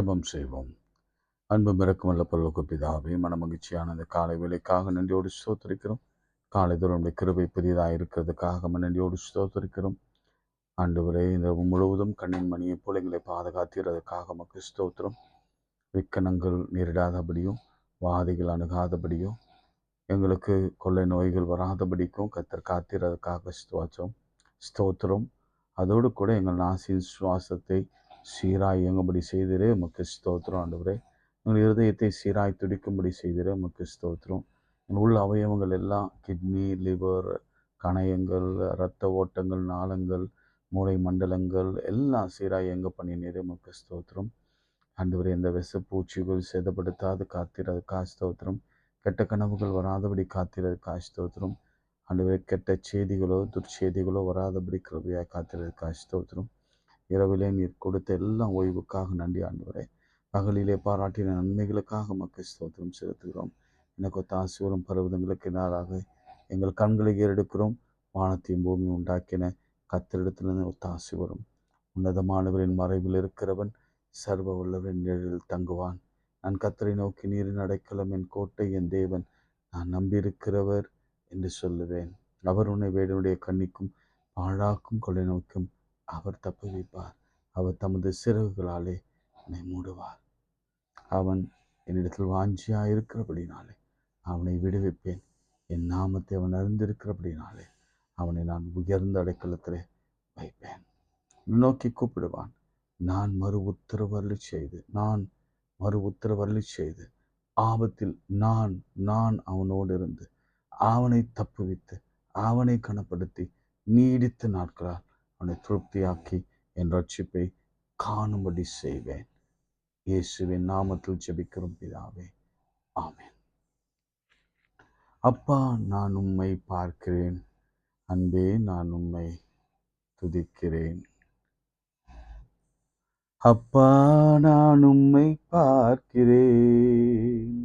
ஜெபம் செய்வோம். அன்பும் இரக்கமுள்ள பரலோக பிதாவே, மனமகிழ்ச்சியான அந்த காலை வேளைக்காக நன்றியோடு ஸ்தோத்திரிக்கிறோம். காலை தோறும் கிருபை புதியதாக இருக்கிறதுக்காக நன்றியோடு ஸ்தோத்திரிக்கிறோம். ஆண்டவரே, இந்த முழுவதும் கண்ணின் மணியை போல எங்களை பாதுகாத்தீரதுக்காக நமக்கு ஸ்தோத்திரம். விக்கனங்கள் நேரிடாதபடியும், வாதிகள் அணுகாதபடியும், எங்களுக்கு கொள்ளை நோய்கள் வராதபடிக்கும் கர்த்தர் காத்தீரதுக்காக ஸ்தோத்திரம். அதோடு கூட எங்கள் நாசின் சுவாசத்தை சீராய் இயங்கும்படி செய்திரே உமக்கு ஸ்தோத்திரம். ஆண்டவரே, எங்கள் இருதயத்தை சீராய் துடிக்கும்படி செய்திரே உமக்கு ஸ்தோத்திரம். உள்ள அவயவங்கள் எல்லாம் கிட்னி, லிவர், கணையங்கள், இரத்த ஓட்டங்கள், நாளங்கள், மூளை மண்டலங்கள் எல்லாம் சீராய் இயங்க பண்ணினீரே உமக்கு ஸ்தோத்திரம். ஆண்டவரே, எந்த விஷப்பூச்சிகள் சேதப்படுத்தாது காத்திரதுக்காக ஸ்தோத்திரம். கெட்ட கனவுகள் வராதபடி காத்திரதுக்காக ஸ்தோத்திரம். ஆண்டவரே, கெட்ட செய்திகளோ துர்ச்செய்திகளோ வராதபடி கிருபையாக காத்திரதுக்காக ஸ்தோத்திரம். இரவிலே நீர் கொடுத்த எல்லா ஓய்வுக்காக நன்றி ஆண்டவரே. பகலிலே பாராட்டின நன்மைகளுக்காக உமக்கு ஸ்தோத்திரம் செலுத்துகிறோம். எனக்கு தாசிவரும் பருவதங்களுக்கு எதிராக எங்கள் கண்களை ஏறெடுக்கிறோம். வானத்தையும் பூமியும் உண்டாக்கின கர்த்தரிடத்திலிருந்து ஒத்தாசி வரும். உன்னதமானவரின் மறைவில் இருக்கிறவன் சர்வ வல்லவரின் நிழலில் தங்குவான். நான் கர்த்தரை நோக்கி, நீரின் அடைக்கலம், என் கோட்டை, என் தேவன், நான் நம்பியிருக்கிறவர் என்று சொல்லுவேன். அவர் உன்னை வேடனுடைய கண்ணிக்கும் பாழாக்கும் கொள்ளை நோக்கும் அவர் தப்புவிப்பார். அவர் தமது சிறகுகளாலே என்னை மூடுவார். அவன் என்னிடத்தில் வாஞ்சியாயிருக்கிறபடினாலே அவனை விடுவிப்பேன். என் நாமத்தை அவன் அறிந்திருக்கிறபடினாலே அவனை நான் உயர்ந்த அடைக்கலத்திலே வைப்பேன். நோக்கி கூப்பிடுவான். நான் மறு உத்தரவருளி செய்து ஆபத்தில் நான் அவனோடு இருந்து அவனை தப்புவித்து அவனை கனப்படுத்தி நீடித்த நாட்களால் அவனை திருப்தியாக்கி என் ரட்சிப்பை காணும்படி செய்வேன். இயேசுவின் நாமத்தில் ஜெபிக்கிறோம் பிதாவே, ஆமென். அப்பா, நான் உம்மை பார்க்கிறேன். அன்பே, நான் உம்மை துதிக்கிறேன். அப்பா, நான் உம்மை பார்க்கிறேன்.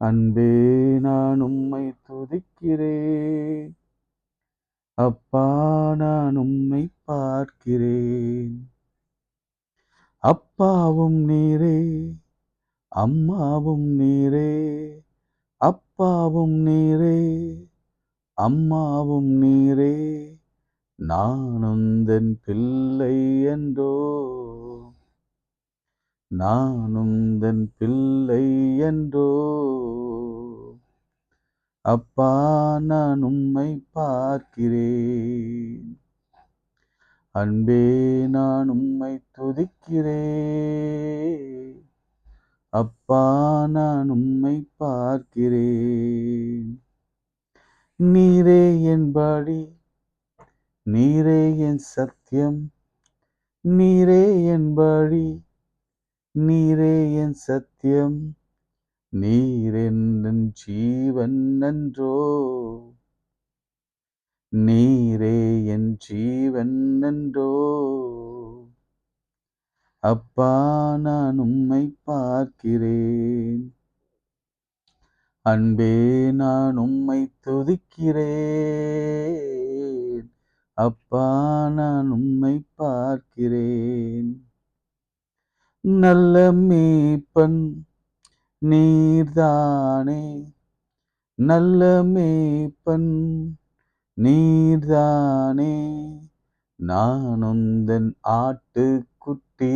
அன்பே, நான் உம்மை துதிக்கிறேன். அப்பா, நான் உம்மை பார்க்கிறேன். அப்பாவும் நீரே, அம்மாவும் நீரே, அப்பாவும் நீரே, அம்மாவும் நீரே, நான் உந்தன் பிள்ளை என்றோ, நான் உந்தன் பிள்ளை என்றோ. அப்பா, நான் உம்மை பார்க்கிறேன். அன்பே, நான் உம்மை துதிக்கிறேன். அப்பா, நான் உம்மை பார்க்கிறேன். நீரே என் பலி, நீரே என் சத்தியம், நீரே என் பலி, நீரே என் சத்தியம், நீரென் ஜீவன் நன்றோ, நீரே என் ஜீவன் நன்றோ. அப்பா, நான் உம்மை பார்க்கிறேன். அன்பே, நான் உம்மை துதிக்கிறேன். அப்பா, நான் உம்மை பார்க்கிறேன். நல்ல மேய்ப்பன் நீர்தானே, நல்ல மேய்ப்பன் நீர்தானே, நான் உந்தன் ஆட்டுக்குட்டி,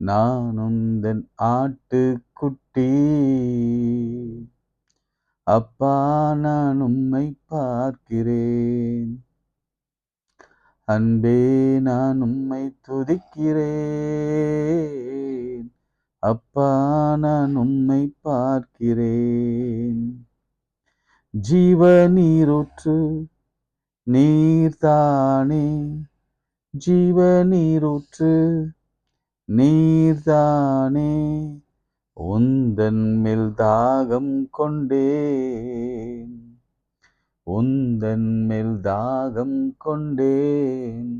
நான் உந்தன் ஆட்டுக்குட்டி. அப்பா, நான் உம்மை பார்க்கிறேன். அன்பே, நான் உம்மை துதிக்கிறேன். அப்பா, நான் உம்மை பார்க்கிறேன். ஜீவ நீரூற்று நீர்தானே, ஜீவ நீரூற்று நீர்தானே, உந்தன் மேல் தாகம் கொண்டேன், உந்தன் மேல் தாகம் கொண்டேன்.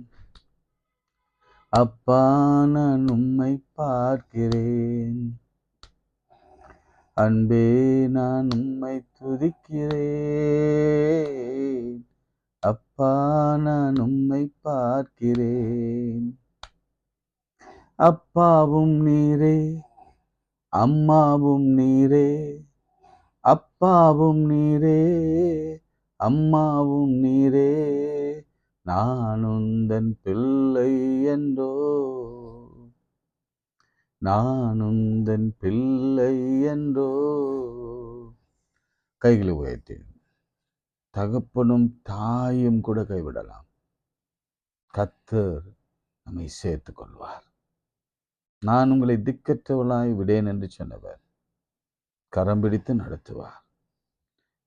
அப்பா, நான் உம்மை பார்க்கிறேன். அன்பே, நான் உம்மை துதிக்கிறேன். அப்பா, நான் உம்மை பார்க்கிறேன். அப்பாவும் நீரே, அம்மாவும் நீரே, அப்பாவும் நீரே, அம்மாவும் நீரே, நான் உந்தன் பிள்ளை என்றோ, நான் உந்தன் பிள்ளை என்றோ. கைகளை உயர்த்தி. தகப்பனும் தாயும் கூட கைவிடலாம், கர்த்தர் நம்மை சேர்த்துக் கொள்வார். நான் உங்களை திக்கற்றவளாய் விடேன் என்று சொன்னவர் கரம் பிடித்து நடத்துவார்.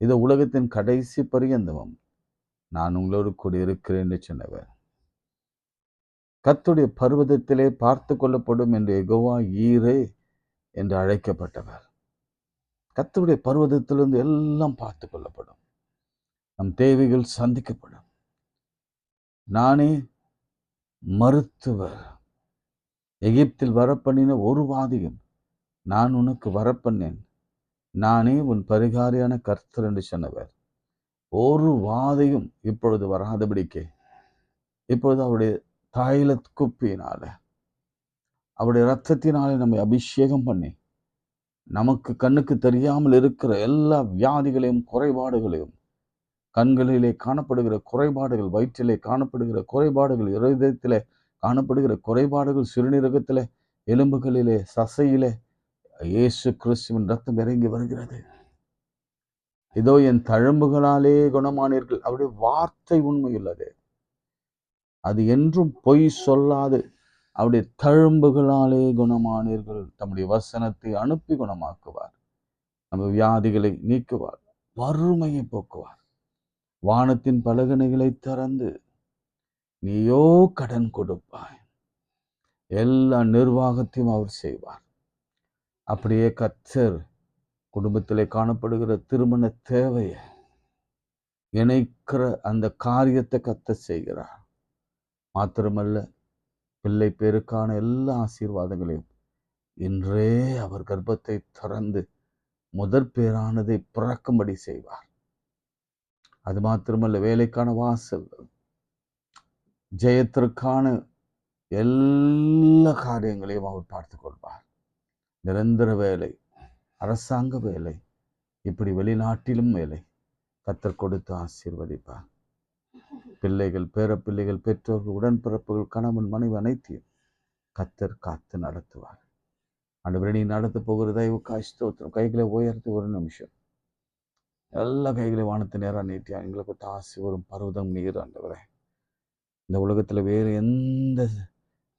இது உலகத்தின் கடைசி பரியந்தமும் நான் உங்களோடு கூட இருக்கிறேன் என்று சொன்னவர் கர்த்தருடைய பர்வதத்திலே பார்த்து கொள்ளப்படும் என்று யெகோவா ஈரே என்று அழைக்கப்பட்டவர். கர்த்தருடைய பர்வதத்திலிருந்து எல்லாம் பார்த்து கொள்ளப்படும், நம் தேவைகள் சந்திக்கப்படும். நானே மருத்துவர், எகிப்தில் வரப்பண்ணின ஒரு வாதியும் நான் உனக்கு வரப்பண்ணேன், நானே உன் பரிகாரியான கர்த்தர் என்று சொன்னவர் ஒரு வாதையும் இப்பொழுது வராதபடிக்கு இப்பொழுது அவருடைய தைல குப்பியினால அவருடைய இரத்தத்தினாலே நம்மை அபிஷேகம் பண்ணி நமக்கு கண்ணுக்கு தெரியாமல் இருக்கிற எல்லா வியாதிகளையும் குறைபாடுகளையும், கண்களிலே காணப்படுகிற குறைபாடுகள், வயிற்றிலே காணப்படுகிற குறைபாடுகள், இருதயத்திலே காணப்படுகிற குறைபாடுகள், சிறுநீரகத்திலே, எலும்புகளிலே, சசையிலே இயேசு கிறிஸ்துவின் ரத்தம் இறங்கி வருகிறது. இதோ என் தழும்புகளாலே குணமானீர்கள். அவருடைய வார்த்தை உண்மையுள்ளது, அது என்றும் பொய் சொல்லாது. அவருடைய தழும்புகளாலே குணமானீர்கள். தம்முடைய வசனத்தை அனுப்பி குணமாக்குவார், நம்ம வியாதிகளை நீக்குவார், வறுமையை போக்குவார். வானத்தின் பலகணிகளை திறந்து நீயோ கடன் கொடுப்பாய், எல்லா நிர்வாகத்தையும் அவர் செய்வார். அப்படியே கர்த்தர் குடும்பத்திலே காணப்படுகிற திருமண தேவையை இணைக்கிற அந்த காரியத்தை கர்த்தர் செய்கிறார். மாத்திரமல்ல, பிள்ளை பேருக்கான எல்லா ஆசீர்வாதங்களையும் இன்றே அவர் கர்ப்பத்தை திறந்து முதற் பேரானதை பிறக்கும்படி செய்வார். அது மாத்திரமல்ல, வேலைக்கான வாசல், ஜெயத்திற்கான எல்லா காரியங்களையும் அவர் பார்த்து கொள்வார். நிரந்தர வேலை, அரசாங்க வேலை, இப்படி வெளிநாட்டிலும் வேலை கர்த்தர் கொடுத்து ஆசீர்வதிப்பார். பிள்ளைகள், பேரப்பிள்ளைகள், பெற்றோர்கள், உடன்பிறப்புகள், கணவன், மனைவி அனைத்தையும் கர்த்தர் காத்து நடத்துவார். ஆண்டவரே, நீ நடத்த போகிற தயவுக்காய் ஸ்தோத்திரம். கைகளை உயர்த்தி ஒரு நிமிஷம் எல்லா கைகளையும் வானத்து நேரம் நீட்டியா எங்களுக்கு தாசி வரும் பர்வதம் நீர். ஆண்டவரே, இந்த உலகத்தில் வேறு எந்த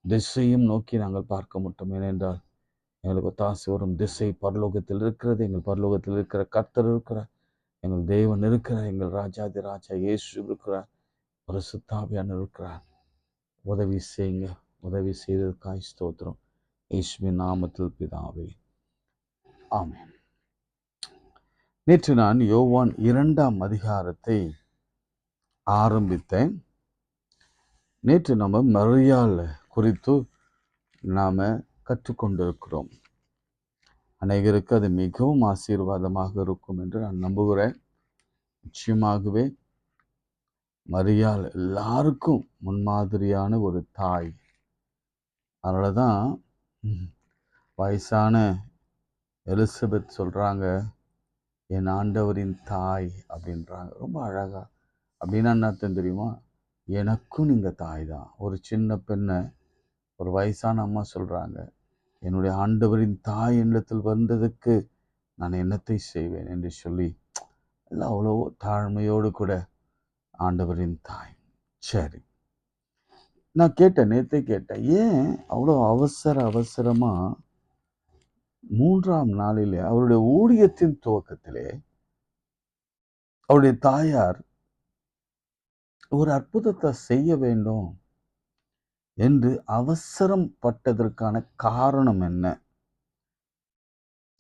திசையும் நோக்கி நாங்கள் பார்க்க மாட்டோம். ஏனென்றால் எங்களுக்கு தாசி வரும் திசை பரலோகத்தில் இருக்கிறது. எங்கள் பரலோகத்தில் இருக்கிற கர்த்தர் இருக்கிறார், எங்கள் தேவன் இருக்கிறார், எங்கள் ராஜாதி ராஜா இயேசு இருக்கிறார், பரிசுத்தாவியானவர் இருக்கிறார். உதவி செய்யுங்க. உதவி செய்ததுக்காய் ஸ்தோத்திரம். இயேசுவின் நாமத்தில் பிதாவே, ஆமென். நேற்று நான் யோவான் 2ஆம் அதிகாரத்தை ஆரம்பித்தேன். நேற்று நம்ம மரியாள் குறித்து நாம் கற்றுக்கொண்டிருக்கிறோம். அநேகருக்கு அது மிகவும் ஆசீர்வாதமாக இருக்கும் என்று நான் நம்புகிறேன். நிச்சயமாகவே மரியாள் எல்லாருக்கும் முன்மாதிரியான ஒரு தாய். அதனால தான் வயசான எலிசபெத் சொல்கிறாங்க, என் ஆண்டவரின் தாய் அப்படின்றாங்க. ரொம்ப அழகா. அப்படின்னா என்ன அர்த்தம் தெரியுமா? எனக்கும் நீங்கள் தாய் தான். ஒரு சின்ன பெண்ணை ஒரு வயசான அம்மா சொல்கிறாங்க, என்னுடைய ஆண்டவரின் தாய் என்னிடத்தில் வந்ததுக்கு நான் என்னத்தை செய்வேன் என்று சொல்லி எல்லாம் அவ்வளோ தாழ்மையோடு கூட ஆண்டவரின் தாய். சரி, நான் கேட்டேன், நேற்றே கேட்டேன், ஏன் அவ்வளோ அவசரமாக 3ஆம் நாளிலே அவருடைய ஊழியத்தின் துவக்கத்திலே அவருடைய தாயார் ஒரு அற்புதத்தை செய்ய வேண்டும் என்று அவசரம் பட்டதற்கான காரணம் என்ன?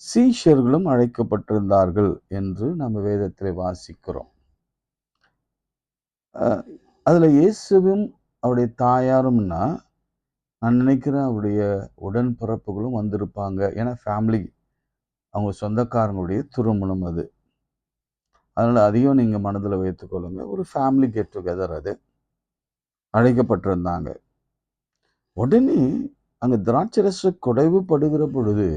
சீஷர்களும் அழைக்கப்பட்டிருந்தார்கள் என்று நம்ம வேதத்திலே வாசிக்கிறோம். அதில் இயேசுவும் அவருடைய தாயாரும்னா நான் நினைக்கிறேன் அவருடைய உடன்பிறப்புகளும் வந்திருப்பாங்க. ஏன்னா ஃபேமிலி, அவங்க சொந்தக்காரங்களுடைய திருமணம் அது. அதனால் அதையும் நீங்கள் மனதில் வைத்துக்கொள்ளுங்க. ஒரு ஃபேமிலி கெட் டுகெதர், அது அழைக்கப்பட்டிருந்தாங்க. உடனே அங்க திராட்சரச குறைவுபடுகிற பொழுது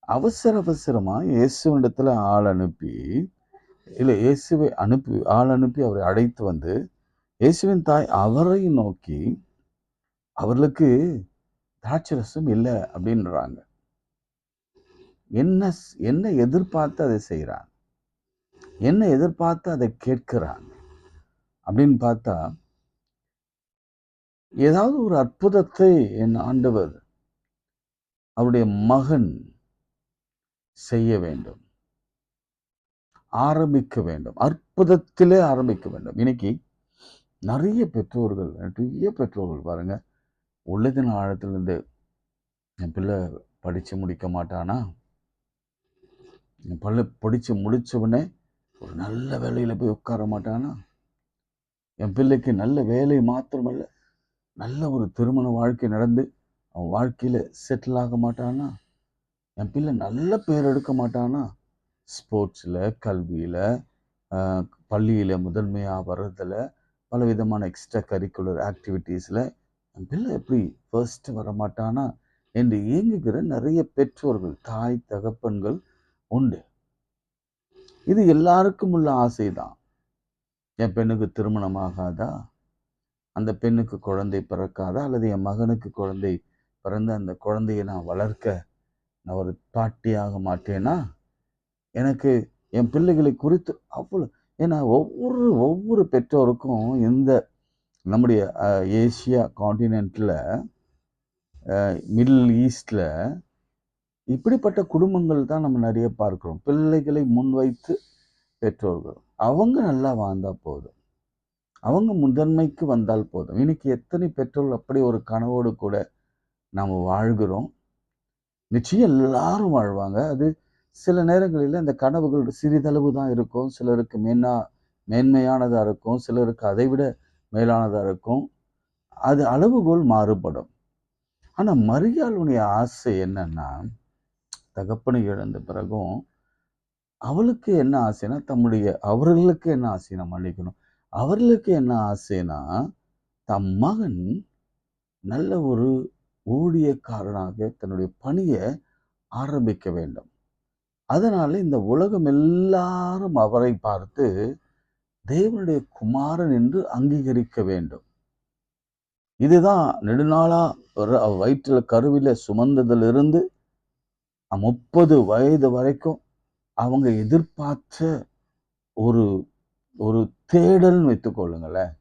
அவசரமா இயேசுவிடத்துல ஆள் அனுப்பி ஆள் அனுப்பி அவரை அழைத்து வந்து இயேசுவின் தாய் அவரை நோக்கி அவர்களுக்கு திராட்சரசம் இல்லை அப்படின்றாங்க. என்ன எதிர்பார்த்து அதை செய்யறாங்க, என்ன எதிர்பார்த்து அதை கேட்கிறாங்க அப்படின்னு பார்த்தா, ஏதாவது ஒரு அற்புதத்தை என் ஆண்டவர் அவருடைய மகன் செய்ய வேண்டும், ஆரம்பிக்க வேண்டும், அற்புதத்திலே ஆரம்பிக்க வேண்டும். இன்னைக்கு நிறைய பெற்றோர்கள் பாருங்க, உள்ளதின் ஆழத்திலிருந்து என் பிள்ளை படிச்சு முடிக்க மாட்டானா, என் பிள்ளை படிச்சு முடிச்சவனே ஒரு நல்ல வேலையில போய் உட்கார மாட்டானா, என் பிள்ளைக்கு நல்ல வேலை மாத்திரமல்ல நல்ல ஒரு திருமண வாழ்க்கை நடந்து அவன் வாழ்க்கையில செட்டில் ஆக மாட்டானா, என் பிள்ளை நல்ல பேர் எடுக்க மாட்டானா, ஸ்போர்ட்ஸில், கல்வியில், பள்ளியில் முதன்மையாக வர்றதில், பல விதமான எக்ஸ்ட்ரா கரிக்குலர் ஆக்டிவிட்டீஸில் என் பிள்ளை எப்படி ஃபர்ஸ்ட் வரமாட்டானா என்று இயங்குகிற நிறைய பெற்றோர்கள், தாய் தகப்பன்கள் உண்டு. இது எல்லாருக்கும் உள்ள ஆசைதான். என் பெண்ணுக்கு திருமணம் ஆகாதா, அந்த பெண்ணுக்கு குழந்தை பிறக்காதா, அல்லது என் மகனுக்கு குழந்தை பிறந்து அந்த குழந்தையை நான் வளர்க்க நான் ஒரு பாட்டியாக மாட்டேனா, எனக்கு என் பிள்ளைகளை குறித்து அவ்வளோ. ஏன்னா ஒவ்வொரு பெற்றோருக்கும் இந்த நம்முடைய ஏசியா காண்டினென்ட்ல, மிடில் ஈஸ்ட்ல இப்படிப்பட்ட குடும்பங்கள் தான் நம்ம நிறைய பார்க்கிறோம். பிள்ளைகளை முன்வைத்து பெற்றோர்கள், அவங்க நல்லா வாழ்ந்தா போதும், அவங்க முதன்மைக்கு வந்தால் போதும். இன்னைக்கு எத்தனை பெற்றோர்கள் அப்படி ஒரு கனவோடு கூட நாம் வாழ்கிறோம். நிச்சயம் எல்லாரும் வாழ்வாங்க. அது சில நேரங்களில் அந்த கனவுகள் சிறிதளவு தான் இருக்கும், சிலருக்கு மேன்மையானதாக இருக்கும், சிலருக்கு அதை விட மேலானதாக இருக்கும். அது அளவுகோல் மாறுபடும். ஆனால் மரியாளுடைய ஆசை என்னன்னா, தகப்பனை இழந்த பிறகும் அவளுக்கு என்ன ஆசைனா, அவர்களுக்கு என்ன ஆசைனா மன்னிக்கணும், அவர்களுக்கு என்ன ஆசைனா, தம் மகன் நல்ல ஒரு ஊழியக்காரனாக தன்னுடைய பணியை ஆரம்பிக்க வேண்டும். அதனால இந்த உலகம் எல்லாரும் அவரை பார்த்து தேவனுடைய குமாரன் என்று அங்கீகரிக்க வேண்டும். இதுதான் நெடுநாளா வயிற்றுல கருவில சுமந்ததிலிருந்து 30 வயது வரைக்கும் அவங்க எதிர்பார்த்த ஒரு ஒரு தேடல் வைத்துக் கொள்ளுங்களேன்.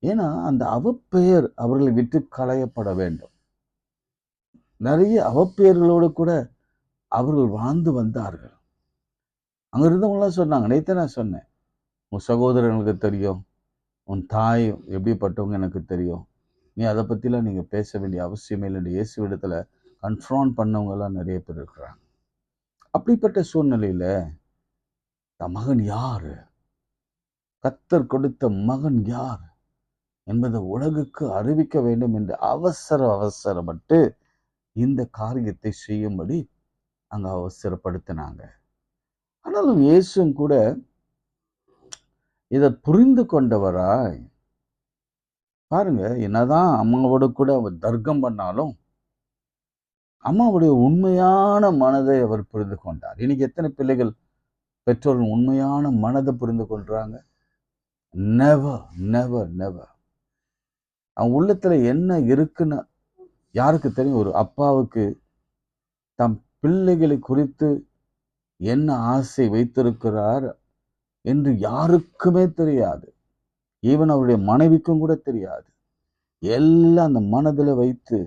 ஏன்னா அந்த அவப்பெயர் அவர்களை விட்டு களையப்பட வேண்டும். நிறைய அவப்பெயர்களோடு கூட அவர்கள் வாழ்ந்து வந்தார்கள். அங்க இருந்தவங்களாம் சொன்னாங்க, நேற்று நான் சொன்னேன், உன் சகோதரனுக்கு தெரியும், உன் தாய் எப்படிப்பட்டவங்க எனக்கு தெரியும், நீ அதை பற்றிலாம் நீங்கள் பேச வேண்டிய அவசியமே இல்லை. இயேசு இடத்துல கன்ஃப்ராண்ட் பண்ணவங்கெல்லாம் நிறைய பேர் இருக்கிறாங்க. அப்படிப்பட்ட சூழ்நிலையில் தன் மகன் யார், கர்த்தர் கொடுத்த மகன் யார் என்பதை உலகுக்கு அறிவிக்க வேண்டும் என்று அவசரப்பட்டு இந்த காரியத்தை செய்யும்படி அங்க அவசரப்படுத்தினாங்க. ஆனாலும் இயேசுவும் கூட இதை புரிந்து கொண்டவராய், பாருங்க, என்னதான் அம்மாவோடு கூட அவர் தர்க்கம் பண்ணாலும் அம்மாவுடைய உண்மையான மனதை அவர் புரிந்து கொண்டார். இன்னைக்கு எத்தனை பிள்ளைகள் பெற்றோர்கள் உண்மையான மனதை புரிந்து கொள்றாங்க? Never never never. அவன் உள்ளத்துல என்ன இருக்குன்னு யாருக்கு தெரியும்? ஒரு அப்பாவுக்கு தம் பிள்ளைகளை குறித்து என்ன ஆசை வைத்திருக்கிறார் என்று யாருக்குமே தெரியாது. ஈவன் அவருடைய மனைவிக்கும் கூட தெரியாது. எல்லாம் அந்த மனதில் வைத்து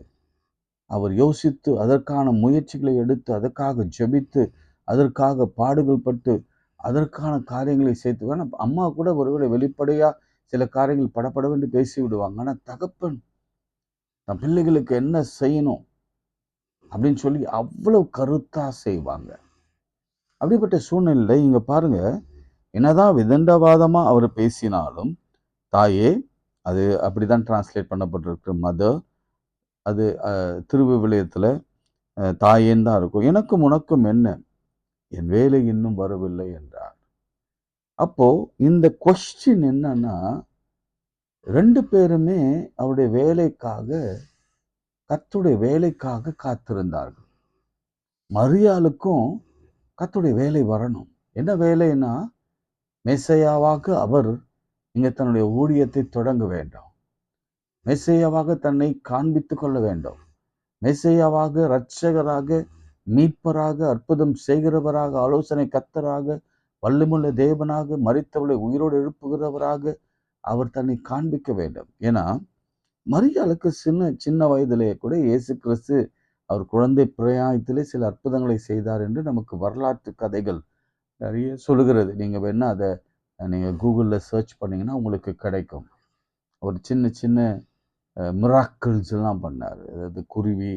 அவர் யோசித்து அதற்கான முயற்சிகளை எடுத்து அதற்காக ஜெபித்து அதற்காக பாடுகள் பட்டு அதற்கான காரியங்களை சேர்த்து. வேணா அம்மா கூட ஒருவேளை வெளிப்படையா சில காரியங்கள் படப்படவென்று பேசி விடுவாங்க. ஆனால் தகப்பன் தன் பிள்ளைகளுக்கு என்ன செய்யணும் அப்படின்னு சொல்லி அவ்வளவு கருத்தா செய்வாங்க. அப்படிப்பட்ட சூழ்நிலை இங்க பாருங்க, என்னதான் விதண்டவாதமா அவர் பேசினாலும், தாயே, அது அப்படிதான் டிரான்ஸ்லேட் பண்ணப்பட்டிருக்கு, மதர், அது திருவிவிலியத்துல தாயேன்னு தான் இருக்கும். எனக்கும் உனக்கும் என்ன, என் வேலை இன்னும் வரவில்லை என்றார். அப்போ இந்த கொஸ்டின் என்னன்னா, 2 பேருமே அவருடைய வேலைக்காக கர்த்தருடைய வேலைக்காக காத்திருந்தார்கள். மரியாளுக்கும் கர்த்தருடைய வேலை வரணும். என்ன வேலைன்னா, மெசையாவாக அவர் இங்க தன்னுடைய ஊழியத்தை தொடங்க வேண்டும். மெசையாவாக தன்னை காண்பித்துக் கொள்ள வேண்டும். மெசையாவாக, இரட்சகராக, மீட்பராக, அற்புதம் செய்கிறவராக, ஆலோசனை கர்த்தராக, வல்லமையுள்ள தேவனாக, மரித்தவர்களை உயிரோடு எழுப்புகிறவராக அவர் தன்னை காண்பிக்க வேண்டும். ஏன்னா மரியாளுக்கு சின்ன வயதிலேயே கூட இயேசு கிறிஸ்து அவர் குழந்தை பிரயாணத்திலே சில அற்புதங்களை செய்தார் என்று நமக்கு வரலாற்று கதைகள் நிறைய சொல்லுகிறது. நீங்க வேணா அதை நீங்க கூகுள்ல சர்ச் பண்ணீங்கன்னா உங்களுக்கு கிடைக்கும். ஒரு சின்ன மிராக்கிள்ஸ் எல்லாம் பண்ணார். அதாவது குருவி,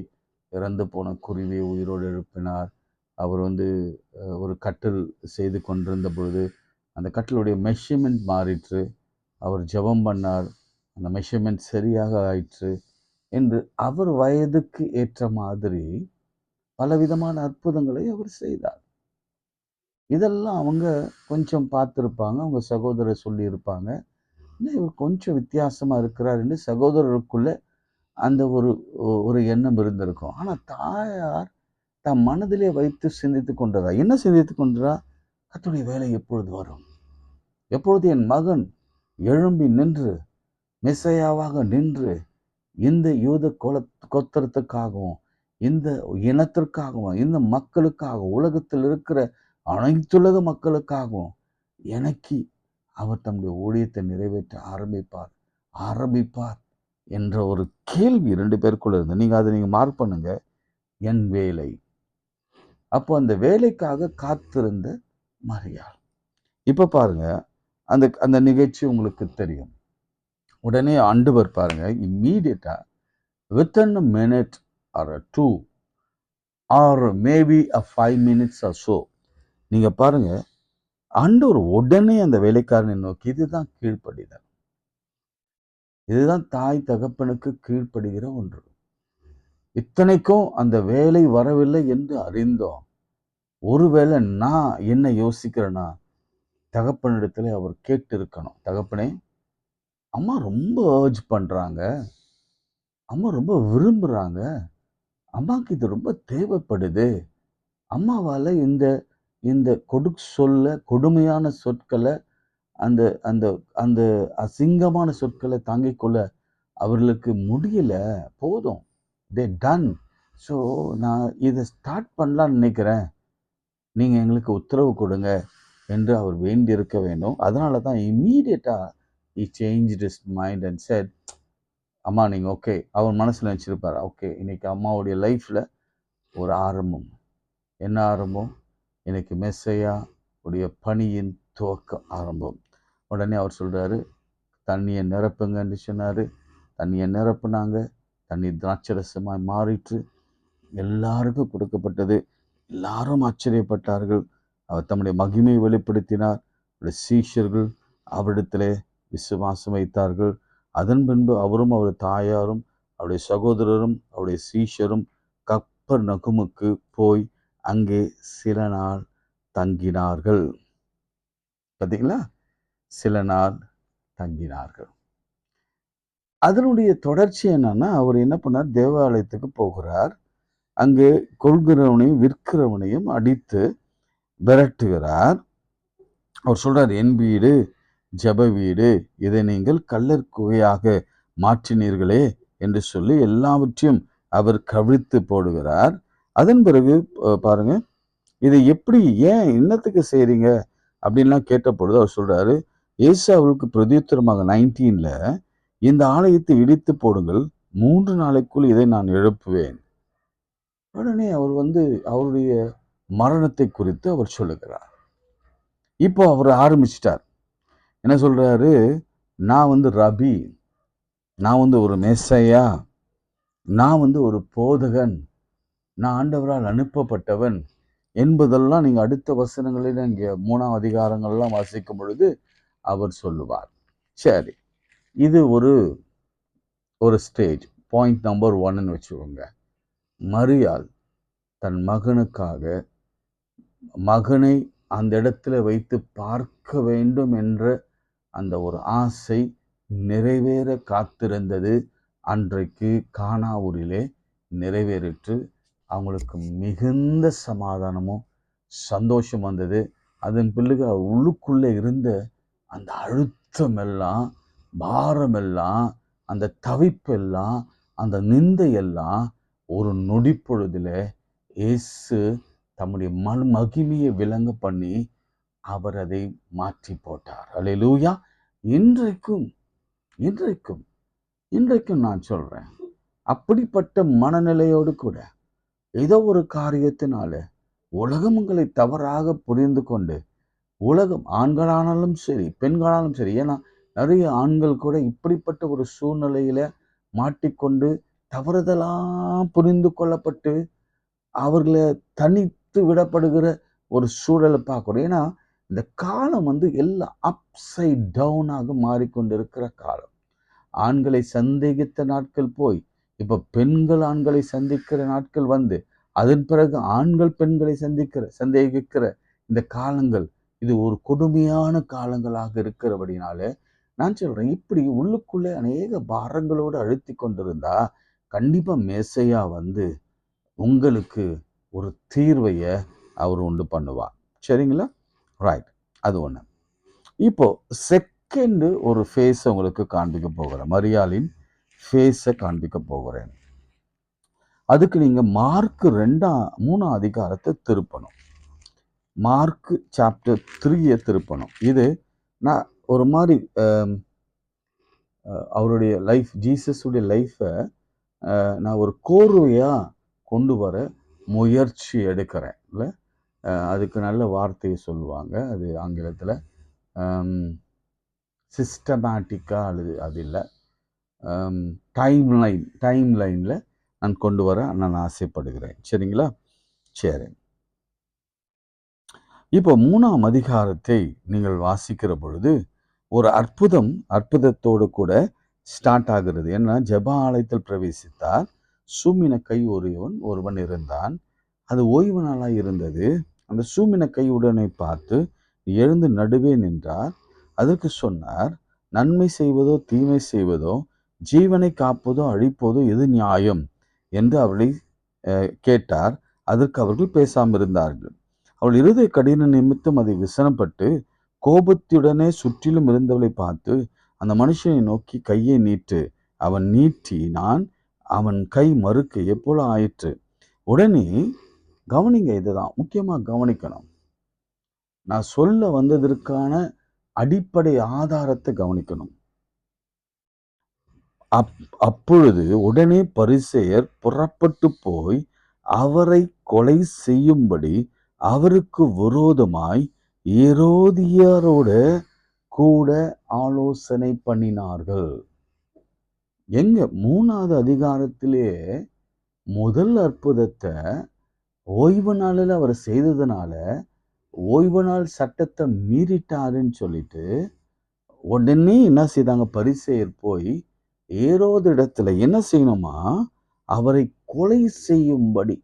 இறந்து போன குருவி உயிரோடு எழுப்பினார். அவர் ஒரு கட்டில் செய்து கொண்டிருந்த பொழுது அந்த கட்டிலுடைய மெஷர்மெண்ட் மாறிற்று. அவர் ஜெபம் பண்ணார், அந்த மெஷர்மெண்ட் சரியாக ஆயிற்று என்று அவர் வயதுக்கு ஏற்ற மாதிரி பலவிதமான அற்புதங்களை அவர் செய்தார். இதெல்லாம் அவங்க கொஞ்சம் பார்த்துருப்பாங்க, அவங்க சகோதரர் சொல்லியிருப்பாங்க, இவர் கொஞ்சம் வித்தியாசமா இருக்கிறார் என்று சகோதரருக்குள்ள அந்த ஒரு எண்ணம் இருந்திருக்கும். ஆனா தாயார் தம் மனதிலே வைத்து சிந்தித்து கொண்டதா, என்ன சிந்தித்து கொண்டா, கர்த்தருடைய வேலை எப்பொழுது வரும், எப்பொழுது என் மகன் எழும்பி நின்று மெசையாவாக நின்று இந்த யூத கோத்திரத்துக்காகவும் இந்த இனத்திற்காகவும் இந்த மக்களுக்காகவும் உலகத்தில் இருக்கிற அனைத்துலக மக்களுக்காகவும் எனக்கு அவர் தம்முடைய ஊழியத்தை நிறைவேற்ற ஆரம்பிப்பார் என்ற ஒரு கேள்வி 2 பேருக்குள்ள இருந்து. நீங்க அதை மார்க் பண்ணுங்க, என் வேலை. அப்போ அந்த வேலைக்காக காத்திருந்த மரியாள். இப்ப பாருங்க, அந்த நிகழ்ச்சி உங்களுக்கு தெரியும். உடனே ஆண்டவர் பாருங்க, இம்மீடியட்டா within a minute or a 2 or maybe a 5 minutes or so, நீங்க பாருங்க, ஆண்டவர் உடனே அந்த வேலைக்காரனை நோக்கி, இதுதான் கீழ்ப்படிதல், இதுதான் தாய் தகப்பனுக்கு கீழ்ப்படுகிற ஒன்று. இத்தனைக்கும் அந்த வேலை வரவில்லை என்று அறிந்தோம். ஒருவேளை நான் என்ன யோசிக்கிறேன்னா, தகப்பனிடத்துல அவர் கேட்டு இருக்கணும், தகப்பனே, அம்மா ரொம்ப ஏர்ஜ் பண்றாங்க, அம்மா ரொம்ப விரும்புறாங்க, அம்மாவுக்கு இது ரொம்ப தேவைப்படுது, அம்மாவால் இந்த கொடுமையான சொற்களை, அந்த அந்த அந்த அசிங்கமான சொற்களை தாங்கிக் கொள்ள அவர்களுக்கு முடியல, போதும், தே டன். ஸோ நான் இதை ஸ்டார்ட் பண்ணலான்னு நினைக்கிறேன், நீங்கள் எங்களுக்கு உத்தரவு கொடுங்க என்று அவர் வேண்டி இருக்க வேண்டும். அதனால தான் இம்மீடியட்டா he changed his mind and said, அம்மா நீங்கள் ஓகே. அவர் மனசில் நினச்சிருப்பார், ஓகே இன்னைக்கு அம்மாவுடைய லைஃப்பில் ஒரு ஆரம்பம். என்ன ஆரம்பம்? இன்னைக்கு மெஸ்ஸையா உடைய பணியின் துவக்க ஆரம்பம். உடனே அவர் சொல்கிறாரு, தண்ணியை நிரப்புங்கன்னு சொன்னார். தண்ணியை நிரப்புனாங்க, தண்ணி திராட்சரசமாய் மாறிற்று, எல்லாருக்கும் கொடுக்கப்பட்டது. எல்லாரும் ஆச்சரியப்பட்டார்கள். அவர் தம்முடைய மகிமையை வெளிப்படுத்தினார். அவருடைய சீஷர்கள் அவரிடத்திலே விசுவாசம் வைத்தார்கள். அதன் பின்பு அவரும் அவருடைய தாயாரும் அவருடைய சகோதரரும் அவருடைய சீஷரும் கப்பர்நகூமுக்கு போய் அங்கே சில நாள் தங்கினார்கள். பார்த்தீங்களா, சில நாள் தங்கினார்கள். அதனுடைய தொடர்ச்சி என்னன்னா, அவர் என்ன பண்ணார், தேவாலயத்துக்கு போகிறார். அங்கே கொள்கிறவனையும் விற்கிறவனையும் அடித்து விரட்டுகிறார். அவர் சொல்றார், என் வீடு ஜெப வீடு, இதை நீங்கள் கள்ளர் குகையாக மாற்றினீர்களே என்று சொல்லி எல்லாவற்றையும் அவர் கவிழ்த்து போடுகிறார். அதன் பிறகு பாருங்க, இதை எப்படி, ஏன், என்னத்துக்கு செய்றீங்க அப்படின்லாம் கேட்ட பொழுது அவர் சொல்றாரு, இயேசு அவருக்கு பிரதியுத்தரமாக 19ல, இந்த ஆலயத்தை இடித்து போடுங்கள், 3 நாளைக்குள் இதை நான் எழுப்புவேன். உடனே அவர் அவருடைய மரணத்தை குறித்து அவர் சொல்லுகிறார். இப்போ அவர் ஆரம்பிச்சிட்டார். என்ன சொல்றாரு, நான் ரபி, நான் ஒரு மெஸ்ஸையா, நான் ஒரு போதகன், நான் ஆண்டவரால் அனுப்பப்பட்டவன் என்பதெல்லாம் நீங்க அடுத்த வசனங்களில் இங்கே 3ஆம் அதிகாரங்கள்லாம் வாசிக்கும் பொழுது அவர் சொல்லுவார். சரி, இது ஒரு ஸ்டேஜ், பாயிண்ட் நம்பர் 1ன்னு வச்சுக்கோங்க. மரியாள் தன் மகனை அந்த இடத்துல வைத்து பார்க்க வேண்டும் என்ற அந்த ஒரு ஆசை நிறைவேற காத்திருந்தது அன்றைக்கு கானா ஊரிலே நிறைவேறிற்று. அவங்களுக்கு மிகுந்த சமாதானமும் சந்தோஷம் வந்தது. அதன் பிறகு உள்ளுக்குள்ளே இருந்த அந்த அழுத்தம் எல்லாம், பாரம் எல்லாம், அந்த தவிப்பெல்லாம், அந்த நிந்தையெல்லாம் ஒரு நொடி பொழுதுல இயேசு தம்முடைய மகிமையை விளங்க பண்ணி அவர் அதை மாற்றி போட்டார். அல்லேலூயா. இன்றைக்கும் இன்றைக்கும் இன்றைக்கும் நான் சொல்றேன், அப்படிப்பட்ட மனநிலையோடு கூட ஏதோ ஒரு காரியத்தினால உலகம் உங்களை தவறாக புரிந்து கொண்டு, உலகம் ஆண்களானாலும் சரி பெண்களானாலும் சரி, ஏன்னா நிறைய ஆண்கள் கூட இப்படிப்பட்ட ஒரு சூழ்நிலையில மாட்டிக்கொண்டு தவறுதலாம் புரிந்து கொள்ளப்பட்டு அவர்களை தனித்து விடப்படுகிற ஒரு சூழலை பார்க்கிறோம். ஏன்னா இந்த காலம் எல்லாம் அப்சைட் டவுனாக மாறிக்கொண்டிருக்கிற காலம். ஆண்களை சந்தேகித்த நாட்கள் போய் இப்ப பெண்கள் ஆண்களை சந்திக்கிற நாட்கள் வந்து, அதன் பிறகு ஆண்கள் பெண்களை சந்தேகிக்கிற இந்த காலங்கள், இது ஒரு கொடுமையான காலங்களாக இருக்கிறபடினால நான் சொல்றேன், இப்படி உள்ளுக்குள்ளே அநேக பாரங்களோடு அழுத்தி கொண்டிருந்தா கண்டிப்பா மேசையா உங்களுக்கு ஒரு தீர்வைய அவர் உண்டு பண்ணுவார். சரிங்களா? ரைட். அது ஒண்ணு. இப்போ செகண்ட் ஒரு ஃபேஸ் உங்களுக்கு காண்பிக்க போகிறேன். மரியாளின் ஃபேஸை காண்பிக்க போகிறேன். அதுக்கு நீங்க மார்க் 3 அதிகாரத்தை திருப்பணும். Mark chapter 3 திருப்பணும். இது நான் ஒரு மாதிரி அவருடைய லைஃப், ஜீசஸுடைய லைஃபை நான் ஒரு கோர்வையா கொண்டு வர முயற்சி எடுக்கிறேன். இல்லை, அதுக்கு நல்ல வார்த்தையை சொல்லுவாங்க, அது ஆங்கிலத்தில் சிஸ்டமேட்டிக்காக, அது இல்லை, டைம் லைனில் நான் கொண்டு வர நான் ஆசைப்படுகிறேன். சரிங்களா? சரி. இப்போ 3ஆம் அதிகாரத்தை நீங்கள் வாசிக்கிற பொழுது ஒரு அற்புதத்தோடு கூட ஸ்டார்ட் ஆகிறது. ஏன்னா ஜெப ஆலயத்தில் பிரவேசித்தார். சூமின கை ஒருவன் இருந்தான். அது ஓய்வு நாளாய் இருந்தது. அந்த சூமின கை உடனே பார்த்து எழுந்து நடுவே நின்றார். அதற்கு சொன்னார், நன்மை செய்வதோ தீமை செய்வதோ, ஜீவனை காப்பதோ அழிப்பதோ எது நியாயம் என்று அவளை கேட்டார். அதற்கு அவர்கள் பேசாமல் இருந்தார்கள். அவள் இருதய கடின நிமித்தம் அதை விசனப்பட்டு கோபத்துடனே சுற்றிலும் இருந்தவளை பார்த்து, அந்த மனுஷனை நோக்கி கையை நீட்டு. அவன் நீட்டினான். அவன் கை மறுக்க எப்போல ஆயிற்று. உடனே கவனிங்க, இதுதான் முக்கியமாக கவனிக்கணும். நான் சொல்ல வந்ததற்கான அடிப்படை ஆதாரத்தை கவனிக்கணும். அப்பொழுது உடனே பரிசேயர் புறப்பட்டு போய் அவரை கொலை செய்யும்படி அவருக்கு விரோதமாய் ஏரோதியரோட கூட ஆலோசனை பண்ணினார்கள். எங்க 3வது அதிகாரத்திலே முதல் அற்புதத்தை ஓய்வு நாளில் அவர் செய்ததுனால ஓய்வு நாள் சட்டத்தை மீறிட்டாருன்னு சொல்லிட்டு உடனே என்ன செய்தாங்க? பரிசேயர் போய் ஏரோது இடத்துல என்ன செய்யணுமா? அவரை கொலை செய்யும்படி.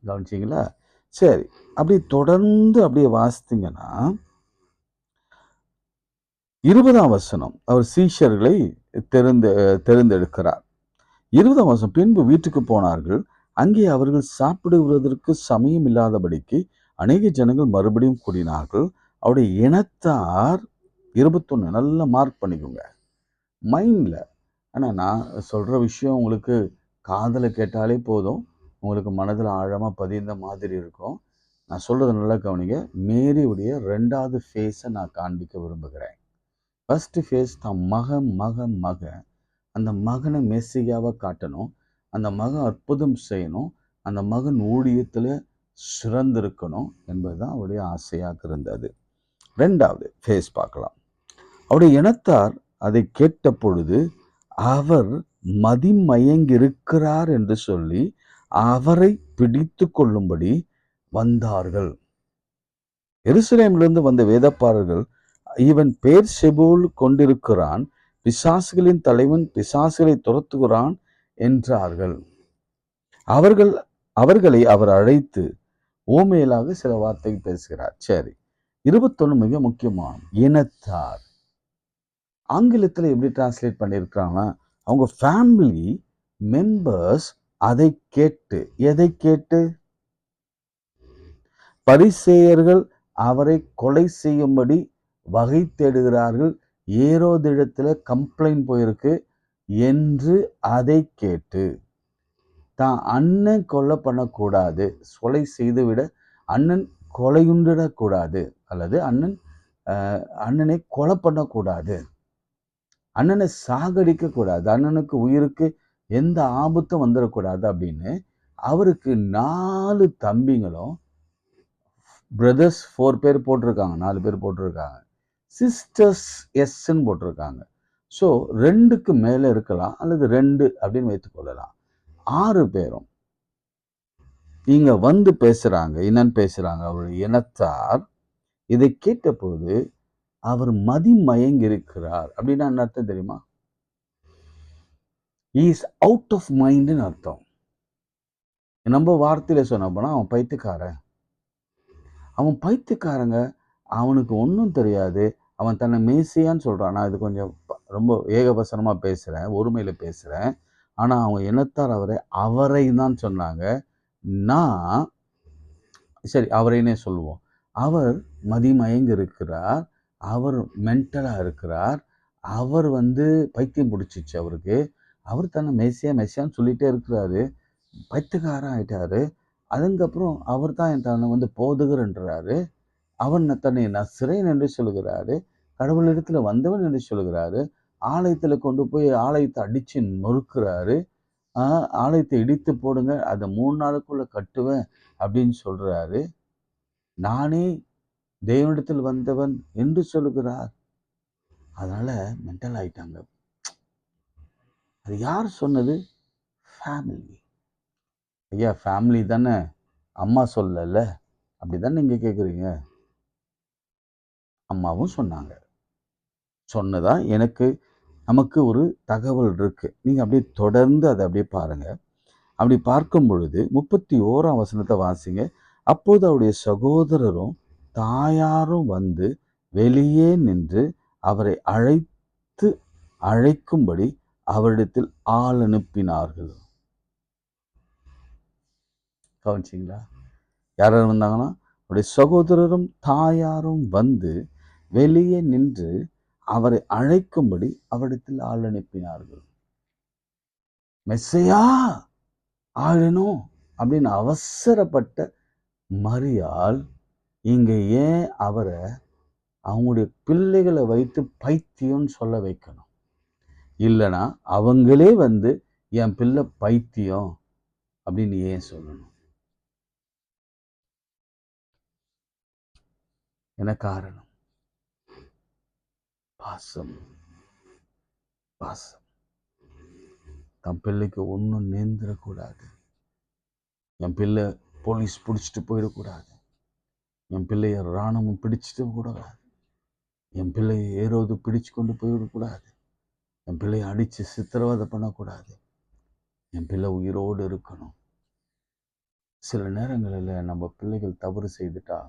கவனிச்சிங்களா? சரி, அப்படியே தொடர்ந்து அப்படியே வாசித்தீங்கன்னா 20ஆம் வசனம், அவர் சீஷர்களை தெரிந்தெடுக்கிறார். 20ஆம் வசனம், பின்பு வீட்டுக்கு போனார்கள். அங்கே அவர்கள் சாப்பிடுவதற்கு சமயம் இல்லாதபடிக்கு அநேக ஜனங்கள் மறுபடியும் கூடினார்கள். அவருடைய இனத்தார் 21 நல்லா மார்க் பண்ணிக்கோங்க மைண்ட்ல. ஆனால் நான் சொல்ற விஷயம் உங்களுக்கு காதில் கேட்டாலே போதும், உங்களுக்கு மனதில் ஆழமாக பதிந்த மாதிரி இருக்கும். நான் சொல்றது நல்லா கவனிங்க. மேரியுடைய 2வது ஃபேஸை நான் காண்பிக்க விரும்புகிறேன். ஃபர்ஸ்ட் ஃபேஸ் தான் மகன். அந்த மகனை மெஸ்ஸியாவை காட்டணும். அந்த மகன் அற்புதம் செய்யணும். அந்த மகன் ஊழியத்தில் சிறந்திருக்கணும் என்பதுதான் அவருடைய ஆசையாக இருந்தது. 2வது ஃபேஸ் பார்க்கலாம். அவருடைய இனத்தார் அதை கேட்ட பொழுது அவர் மதிமயங்கிருக்கிறார் என்று சொல்லி அவரை பிடித்து கொள்ளும்படி வந்தார்கள். எருசலேமிலிருந்து வந்த வேதப்பாரர்கள், இவன் பேர் செபூல் கொண்டிருக்கிறான், பிசாசுகளின் தலைவன், பிசாசுகளை துரத்துகிறான் என்றார்கள். அவர்களை அவர் அழைத்து ஓமையிலாக சில வார்த்தை பேசுகிறார். சரி, 21 மிக முக்கியமான இனத்தார். ஆங்கிலத்தில் எப்படி டிரான்ஸ்லேட் பண்ணியிருக்கிறாங்கன்னா, அவங்க ஃபேமிலி மெம்பர்ஸ் அதை கேட்டு, எதை கேட்டு? பரிசேயர்கள் அவரை கொலை செய்யும்படி வகை தேடுகிறார்கள், ஏரோதிடத்துல கம்ப்ளைண்ட் போயிருக்கு என்று அதை கேட்டு, தான் அண்ணன் கொலை பண்ணக்கூடாது, கொலை செய்துவிட அண்ணன் கொலையுண்டிடக்கூடாது, அல்லது அண்ணனை கொலை பண்ணக்கூடாது, அண்ணனை சாகடிக்க கூடாது, அண்ணனுக்கு உயிருக்கு எந்த ஆபத்தும் வந்துடக்கூடாது அப்படின்னு அவருக்கு 4 தம்பிங்களும், பிரதர்ஸ் 4 பேர் போட்டிருக்காங்க, 4 பேர் போட்டிருக்காங்க, சிஸ்டர்ஸ் எஸ்ன்னு போட்டிருக்காங்க. ஸோ 2க்கு மேலே இருக்கலாம், அல்லது 2 அப்படின்னு வைத்துக்கொள்ளலாம். 6 பேரும் இங்க வந்து பேசுறாங்க. என்னன்னு பேசுறாங்க? அவருடைய இனத்தார் இதை கேட்டபோது அவர் மதிமயங்கி இருக்கிறார். அப்படின்னா என்ன அர்த்தம் தெரியுமா? இஸ் அவுட் ஆஃப் மைண்ட்னு அர்த்தம். நம்ம வார்த்தையில சொன்ன போனா அவன் பைத்தியக்காரன். அவன் பைத்தியக்காரங்க, அவனுக்கு ஒன்றும் தெரியாது, அவன் தன்னை மேசியான்னு சொல்றான். நான் இது கொஞ்சம் ரொம்ப ஏகவசனமா பேசுறேன், ஒருமையில பேசுறேன். ஆனா அவன் இனத்தார் அவரை தான் சொன்னாங்க. நான் சரி அவரைனே சொல்லுவோம். அவர் மதிமயங்கி இருக்கிறார், அவர் மென்டலா இருக்கிறார், அவர் பைத்தியம் பிடிச்சிச்சு அவருக்கு. அவர் தன்னை மெஸ்ஸியான்னு சொல்லிட்டே இருக்கிறாரு, பைத்தியக்காரன் ஆயிட்டாரு. அதுக்கப்புறம் அவர் தான் தன்னை போதகர்ன்றாரு, அவன் தன்னை நசரேயன் என்று சொல்கிறாரு, கடவுளிடத்துல வந்தவன் என்று சொல்கிறாரு, ஆலயத்துல கொண்டு போய் ஆலயத்தை அடிச்சு நொறுக்கிறாரு, ஆலயத்தை இடித்து போடுங்க, அதை 3 நாளுக்குள்ள கட்டுவேன் அப்படின்னு சொல்றாரு. நானே தேவனிடத்தில் வந்தவன் என்று சொல்லுகிறார். அதனால மென்டல் ஆயிட்டாங்க. அது யார் சொன்னது? ஃபேமிலி. ஐயா ஃபேமிலி தானே, அம்மா சொல்லல, அப்படிதானே நீங்க கேட்குறீங்க? அம்மாவும் சொன்னாங்க. சொன்னதா நமக்கு ஒரு தகவல் இருக்கு. நீங்க அப்படியே தொடர்ந்து அதை அப்படியே பாருங்க. அப்படி பார்க்கும் பொழுது 31ஆம் வசனத்தை வாசிங்க. அப்போது அவருடைய சகோதரரும் தாயாரும் வந்து வெளியே நின்று அவரை அழைக்கும்படி அவரிடத்தில் ஆள் அனுப்பினார்கள். கவனிச்சிங்களா? யார் வந்தாங்கன்னா, அவருடைய சகோதரரும் தாயாரும் வந்து வெளியே நின்று அவரை அழைக்கும்படி அவரிடத்தில் ஆள் அனுப்பினார்கள். மெஸ்ஸையா ஆளணும் அப்படின்னு அவசரப்பட்ட மரியாள் இங்க ஏன் அவரை அவங்களுடைய பிள்ளைகளை வைத்து பைத்தியம்னு சொல்ல வைக்கணும்? இல்லைன்னா அவங்களே என் பிள்ளை பைத்தியம் அப்படின்னு ஏன் சொல்லணும்? என்ன காரணம்? பாசம். பாசம். தன் பிள்ளைக்கு ஒன்றும் நேர்ந்துடக்கூடாது, என் பிள்ளை போலீஸ் பிடிச்சிட்டு போயிடக்கூடாது, என் பிள்ளைய இராணுவம் பிடிச்சிட்டு கூடாது, என் பிள்ளையை ஏரோது பிடிச்சு கொண்டு போயிடக்கூடாது, என் பிள்ளையை அடித்து சித்திரவதை பண்ணக்கூடாது, என் பிள்ளை உயிரோடு இருக்கணும். சில நேரங்களில் நம்ம பிள்ளைகள் தவறு செய்துட்டா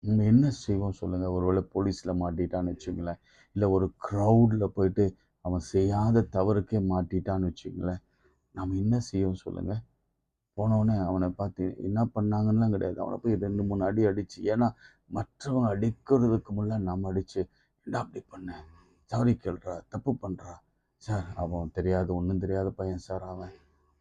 நம்ம என்ன செய்வோம் சொல்லுங்கள்? ஒருவேளை போலீஸில் மாட்டிட்டான்னு வச்சுங்களேன், இல்லை ஒரு க்ரௌடில் போயிட்டு அவன் செய்யாத தவறுக்கே மாட்டிட்டான்னு வச்சுங்களேன், நம்ம என்ன செய்வோம் சொல்லுங்கள்? போனவுடனே அவனை பார்த்து என்ன பண்ணாங்கன்னெலாம் கிடையாது, அவனை போய் 2-3 அடி அடித்து, ஏன்னா மற்றவங்க அடிக்கிறதுக்கு முன்னே நம்ம அடித்து, என்ன அப்படி பண்ண, சாரி கேள்றா, தப்பு பண்ணுறா சார், அவன் தெரியாது, ஒன்றும் தெரியாத பையன் சார்,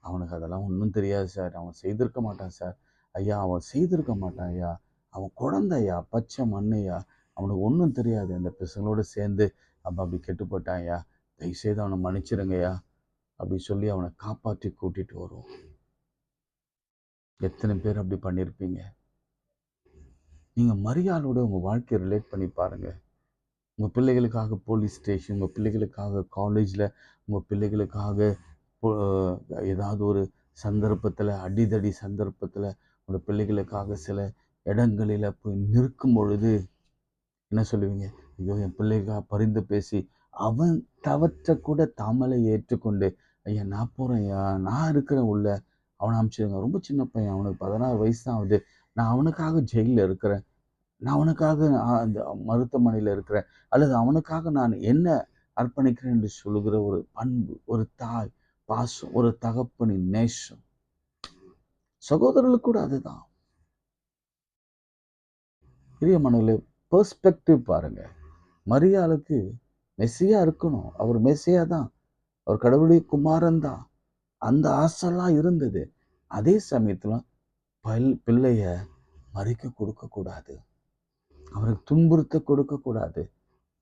அவனுக்கு அதெல்லாம் ஒன்றும் தெரியாது சார், அவன் செய்திருக்க மாட்டான் சார், ஐயா அவன் செய்திருக்க மாட்டான் ஐயா, அவன் குழந்தையா, பச்சை மண்ணையா, அவனுக்கு ஒன்றும் தெரியாது, அந்த பசங்களோடு சேர்ந்து அப்படி கெட்டுப்பட்டான் ஐயா, தயவுசெய்து அவனை மன்னிச்சிருங்கய்யா அப்படி சொல்லி அவனை காப்பாற்றி கூட்டிகிட்டு வருவோம். எத்தனை பேர் அப்படி பண்ணியிருப்பீங்க? நீங்கள் மரியாளோட உங்கள் வாழ்க்கையை ரிலேட் பண்ணி பாருங்கள். உங்கள் பிள்ளைகளுக்காக போலீஸ் ஸ்டேஷன், உங்கள் பிள்ளைகளுக்காக காலேஜில், உங்கள் பிள்ளைகளுக்காக ஏதாவது ஒரு சந்தர்ப்பத்தில், அடிதடி சந்தர்ப்பத்தில் உங்கள் பிள்ளைகளுக்காக சில இடங்களில் போய் நிற்கும் பொழுது என்ன சொல்லுவீங்க? ஐயோ என் பிள்ளைக்காக பரிந்து பேசி அவன் தவற்றை கூட தாமலை ஏற்றுக்கொண்டு, ஐயா நான் போகிறேன் ஐயா, நான் இருக்கிறேன் உள்ள, அவனை அனுப்பிச்சிடுங்க, ரொம்ப சின்ன பையன், அவனுக்கு 16 வயசு தான் ஆகுது, நான் அவனுக்காக ஜெயிலில் இருக்கிறேன், நான் அவனுக்காக அந்த மருத்துவமனையில் இருக்கிறேன், அல்லது அவனுக்காக நான் என்ன அர்ப்பணிக்கிறேன் என்று சொல்லுகிற ஒரு பண்பு, ஒரு தாய், பாசம், ஒரு தகப்பனின் நேசம். சகோதரர்களுக்கு கூட அதுதான். பிரியமானவர்களே, பெர்ஸ்பெக்டிவ் பாருங்க. மரியாளுக்கு மெஸ்ஸியா இருக்கணும், அவர் மெஸ்ஸியா தான், அவர் கடவுளுடைய குமாரன் தான், அந்த ஆசைலாம் இருந்தது. அதே சமயத்துல பிள்ளைய மறிக்க கொடுக்க கூடாது, அவருக்கு துன்புறுத்த கொடுக்க கூடாது,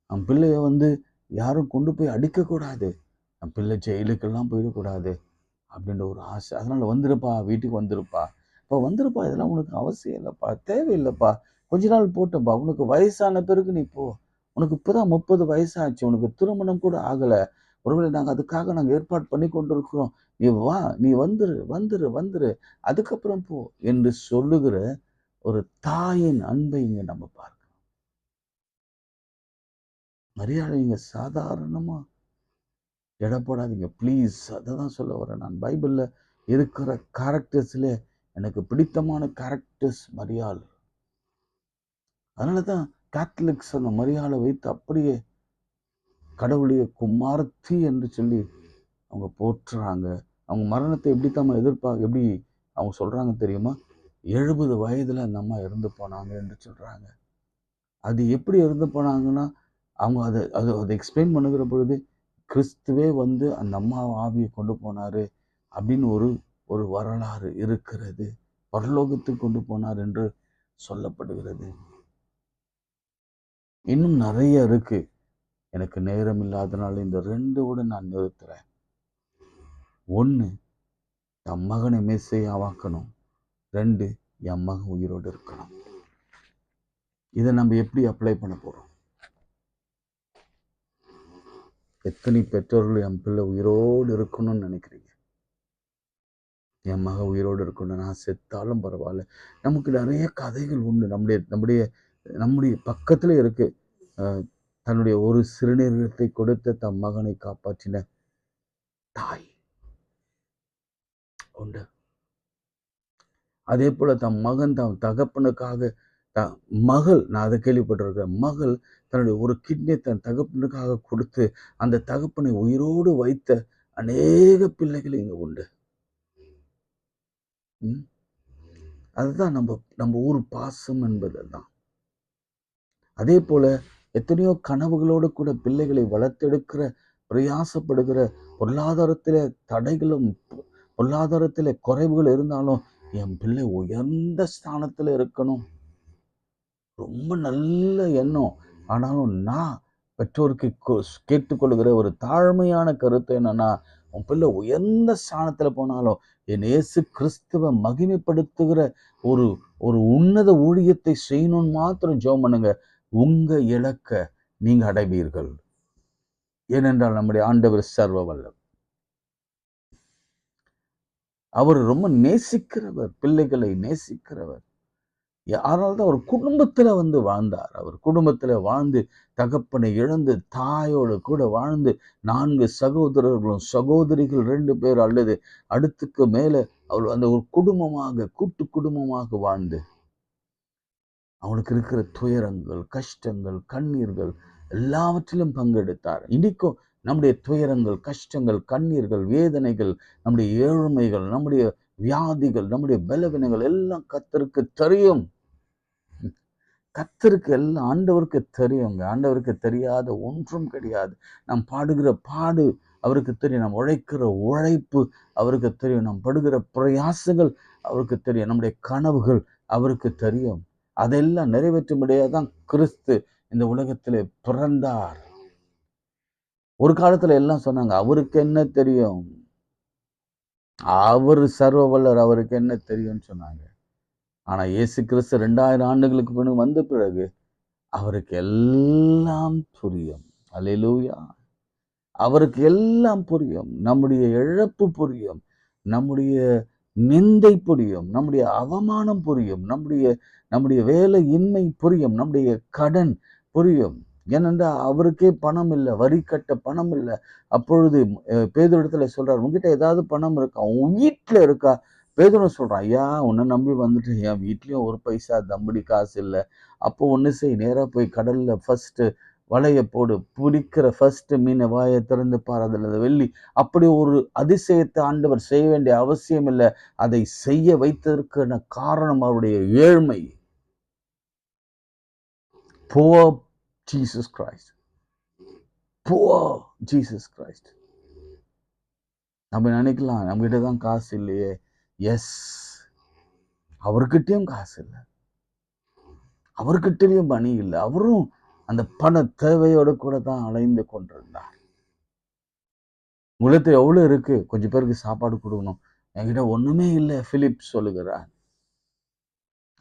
நம் பிள்ளைய யாரும் கொண்டு போய் அடிக்க கூடாது, நம் பிள்ளை ஜெயிலுக்கெல்லாம் போயிடக்கூடாது அப்படின்ற ஒரு ஆசை. அதனால வந்துருப்பா, வீட்டுக்கு வந்துருப்பா, இப்போ வந்துருப்பா, இதெல்லாம் உனக்கு அவசியம் இல்லைப்பா, தேவையில்லைப்பா, கொஞ்ச நாள் போட்டப்பா, உனக்கு வயசான பிறகு நீ போ, உனக்கு இப்போதான் 30 வயசாச்சு, உனக்கு திருமணம் கூட ஆகலை, ஒருவேளை நாங்கள் அதுக்காக நாங்கள் ஏற்பாடு பண்ணி கொண்டு இருக்கிறோம், நீ வா, நீ வந்துரு வந்துரு வந்துரு, அதுக்கப்புறம் போ என்று சொல்லுகிற ஒரு தாயின் அன்பை இங்க நம்ம பார்க்கணும். மரியாதை நீங்க சாதாரணமா எடை போடாதீங்க ப்ளீஸ். அதை தான் சொல்ல வரேன் நான். பைபிள்ல இருக்கிற கேரக்டர்ஸ்ல எனக்கு பிடித்தமான கேரக்டர்ஸ் மரியாள். அதனால தான் கேத்தலிக்ஸ் அந்த மரியாளை வைத்து அப்படியே கடவுளுடைய குமாரத்தி என்று சொல்லி அவங்க போற்றுறாங்க. அவங்க மரணத்தை எப்படி அவங்க சொல்றாங்க தெரியுமா? 70 வயதுல அந்த அம்மா இறந்து போனாங்க என்று சொல்றாங்க. அது எப்படி இறந்து போனாங்கன்னா, அவங்க அதை எக்ஸ்பிளைன் பண்ணுகிற பொழுது, கிறிஸ்துவே அந்த அம்மா ஆவியை கொண்டு போனாரு அப்படின்னு ஒரு வரலாறு இருக்கிறது. பரலோகத்துக்கு கொண்டு போனார் என்று சொல்லப்படுகிறது. இன்னும் நிறைய இருக்கு. எனக்கு நேரம் இல்லாதனால இந்த 2 நான் நிறுத்துறேன். 1, என் மகனை மெஸ்ஸியாவாக்கணும். 2, என் மகன் உயிரோடு இருக்கணும். இதை நம்ம எப்படி அப்ளை பண்ண போறோம்? எத்தனை பெற்றோர்கள் என் பிள்ளை உயிரோடு இருக்கணும்னு நினைக்கிறீங்க? என் மக உயிரோடு இருக்கணும், நான் செத்தாலும் பரவாயில்ல. நமக்கு நிறைய கதைகள் உண்டு. நம்முடைய பக்கத்துல இருக்கு. தன்னுடைய ஒரு சிறுநீரகத்தை கொடுத்த தம் மகனை காப்பாற்றின தாய் உண்டு. அதே போல தம் மகன் தம் தகப்பனுக்காக மகள், நான் அதை கேள்விப்பட்டிருக்கேன், மகள் தன்னுடைய ஒரு கிட்னியை தன் தகப்பனுக்காக கொடுத்து அந்த தகப்பனை உயிரோடு வைத்த அநேக பிள்ளைகள் இங்க உண்டு. அதுதான் நம்ம ஊர் பாசம் என்பது தான். அதே போல எத்தனையோ கனவுகளோடு கூட பிள்ளைகளை வளர்த்தெடுக்கிற பிரயாசப்படுகிற, பொருளாதாரத்தில தடைகளும் பொருளாதாரத்தில குறைவுகள் இருந்தாலும் என் பிள்ளை உயர்ந்த ஸ்தானத்துல இருக்கணும், ரொம்ப நல்ல எண்ணம். ஆனாலும் நான் பெற்றோருக்கு கேட்டுக்கொள்கிற ஒரு தாழ்மையான கருத்து என்னன்னா, உன் பிள்ளை உயர்ந்த ஸ்தானத்துல போனாலும் என் இயேசு கிறிஸ்துவ மகிமைப்படுத்துகிற ஒரு உன்னத ஊழியத்தை செய்யணும்னு மாத்திரம் ஜெபம் பண்ணுங்க. உங்க இலக்க நீங்க அடைவீர்கள். ஏனென்றால் நம்முடைய ஆண்டவர் சர்வ வல்லவர். அவர் ரொம்ப நேசிக்கிறவர், பிள்ளைகளை நேசிக்கிறவர். அதனால்தான் அவர் குடும்பத்துல வாழ்ந்தார். அவர் குடும்பத்துல வாழ்ந்து தகப்பனை இழந்து தாயோடு கூட வாழ்ந்து 4 சகோதரர்களும் சகோதரிகள் 2 பேர் அல்லது அடுத்துக்கு மேல அவர் ஒரு குடும்பமாக, கூட்டு குடும்பமாக வாழ்ந்து அவனுக்கு இருக்கிற துயரங்கள், கஷ்டங்கள், கண்ணீர்கள் எல்லாவற்றிலும் பங்கெடுத்தார். இன்னைக்கும் நம்முடைய துயரங்கள், கஷ்டங்கள், கண்ணீர்கள், வேதனைகள், நம்முடைய ஏழ்மைகள், நம்முடைய வியாதிகள், நம்முடைய பலவீனங்கள் எல்லாம் கர்த்தருக்கு தெரியும். கர்த்தருக்கு எல்லாம் ஆண்டவருக்கு தெரியுங்க. ஆண்டவருக்கு தெரியாத ஒன்றும் கிடையாது. நாம் பாடுகிற பாடு அவருக்கு தெரியும், நாம் உழைக்கிற உழைப்பு அவருக்கு தெரியும், நாம் படுகிற பிரயாசங்கள் அவருக்கு தெரியும், நம்முடைய கனவுகள் அவருக்கு தெரியும். அதெல்லாம் நிறைவேற்றும்படியாதான் கிறிஸ்து இந்த உலகத்திலே பிறந்தார். ஒரு காலத்துல எல்லாம் சொன்னாங்க, அவருக்கு என்ன தெரியும், அவர் சர்வ வல்லர், அவருக்கு என்ன தெரியும்னு சொன்னாங்க. ஆனா இயேசு கிறிஸ்து 2000 ஆண்டுகளுக்கு பின் வந்த பிறகு அவருக்கு எல்லாம் புரியும். அல்லேலூயா. அவருக்கு எல்லாம் புரியும். நம்முடைய இழப்பு புரியும், நம்முடைய நிந்தை புரியும், நம்முடைய அவமானம் புரியும், நம்முடைய வேலையின்மை புரியும், நம்முடைய கடன் புரியும். ஏனென்றால் அவருக்கே பணம் இல்லை, வரி கட்ட பணம் இல்லை. அப்பொழுது பேதுருவிடத்துல சொல்றார், உங்ககிட்ட ஏதாவது பணம் இருக்கா, உன் வீட்டுல இருக்கா? பேதுரு சொல்றான், ஐயா உன்னை நம்பி வந்துட்டு என் வீட்லயும் ஒரு பைசா தம்படி காசு இல்லை. அப்போ ஒண்ணு செய், நேரா போய் கடல்ல ஃபர்ஸ்ட் வலையை போடு, பிடிக்கிற ஃபர்ஸ்ட் மீனை வாயை திறந்து பார், அதில் வெள்ளி. அப்படி ஒரு அதிசயத்தை ஆண்டவர் செய்ய வேண்டிய அவசியம் இல்லை. அதை செய்ய வைத்ததற்கான காரணம் அவருடைய ஏழ்மை. Poor Jesus Christ. Poor Jesus Christ. நம்ம நினைக்கலாம் நம்மகிட்ட தான் காசு இல்லையே. எஸ், அவர்கிட்டயும் காசு இல்லை, அவர்கிட்டயும் பணி இல்லை. அவரும் அந்த பண தேவையோடு கூட தான் அலைந்து கொண்டிருந்தார். உலகத்துல எவ்வளவு இருக்கு, கொஞ்சம் பேருக்கு சாப்பாடு கொடுக்கணும், என்கிட்ட ஒண்ணுமே இல்லை பிலிப் சொல்லுகிறார்.